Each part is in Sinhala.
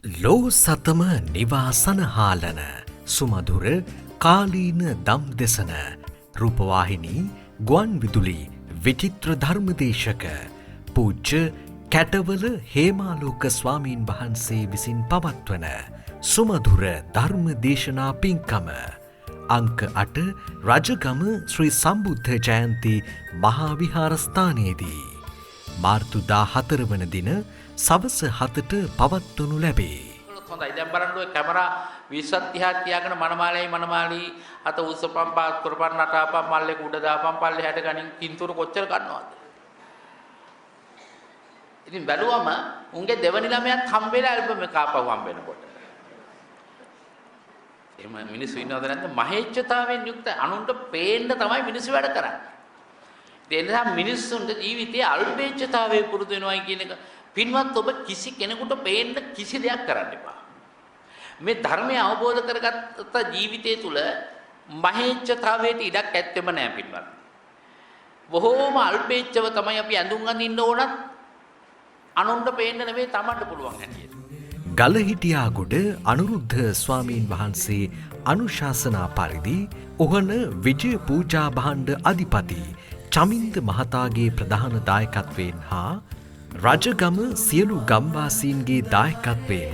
ලෝ සතම නිවාසනහාලන සුමధుර කාලීන දම් දෙසන රූපවාහිනී ගුවන් විදුලි විචිත්‍ර ධර්මදේශක පූජ්‍ය කැටවල හේමාලෝක ස්වාමීන් වහන්සේ විසින් පවත්වන සුමధుර ධර්ම දේශනා පින්කම අංක 8 රජගම ශ්‍රී සම්බුද්ධ ජයන්ති මහා විහාරස්ථානයේදී මාර්තු 14 වන දින සවස 7ට පවත්වනු ලැබේ. හොඳයි දැන් බලන්න ඔය කැමරා 20ක් 30ක් තියාගෙන මනමාලී අත උස්සපම් පාත් කරපන් නටාපම් මල්ලේ උඩ දාපම් පල්ලේ හැට ගනින් කින්තුරු කොච්චර ගන්නවද? ඉතින් බැලුවම උන්ගේ දෙවනි ළමයාත් හම්බෙලා ඇල්බම් එක ආපහු හම්බෙනකොට. එහෙම මිනිස්සු ඉන්නවද නැද්ද? මහේච්ඡතාවයෙන් යුක්ත අනුන්ට පේන්න තමයි මිනිස්සු වැඩ කරන්නේ. ඒ නිසා මිනිස්සුන්ට ජීවිතයේ අල්පේච්ඡතාවයේ පුරුදු වෙනවයි කියන එක පින්වත් ඔබ කිසි කෙනෙකුට පේන්න කිසි දෙයක් කරන්න එපා. මේ ධර්මය අවබෝධ කරගත්ත ජීවිතය තුළ මහේච්ඡතාවයට ඉඩක් ඇත්තෙම නෑ පින්වත්. බොහෝම අල්පේච්ඡව තමයි අපි ඇඳුම් අඳින්න ඕනත් අනුන්ට පේන්න නෙවෙයි තමන්ට පුළුවන් හැටියට. ගලහිටියාගොඩ අනුරුද්ධ ස්වාමීන් වහන්සේ අනුශාසනා පරිදි උහන විජය පූජා භාණ්ඩ අධිපති චමින්ද මහතාගේ ප්‍රධාන දායකත්වයෙන් හා රජගම සියලු ගම්වාසීන්ගේ දායකත්වයෙන්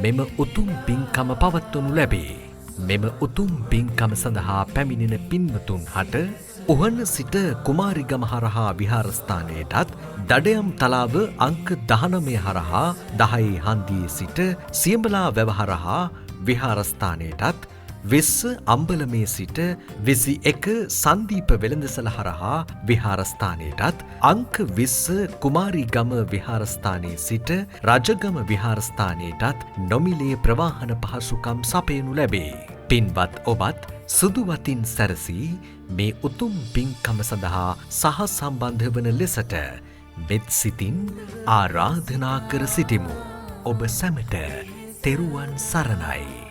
මෙම උතුම් පින්කම පවත්වනු ලැබේ. මෙම උතුම් පින්කම සඳහා පැමිණෙන පින්වතුන් හට උහන සිට කුමාරිගම හරහා විහාරස්ථානයටත් දඩයම් තලාව අංක 19 හරහා 10 හන්දියේ සිට සියඹලා වැව හරහා විහාරස්ථානයටත් 20 අම්බලමේ සිට 21 සන්දීප වෙළඳසල හරහා විහාරස්ථානයටත් අංක 20 කුමාරිගම විහාරස්ථානයේ සිට රජගම විහාරස්ථානයටත් නොමිලේ ප්‍රවාහන පහසුකම් සපයනු ලැබේ. පින්වත් ඔබත් සුදුවතින් සැරසී මේ උතුම් පින්කම සඳහා සහ සම්බන්ධ වන ලෙසට මෙත් සිතින් ආරාධනා කර සිටිමු. ඔබ සැමට තෙරුවන් සරණයි.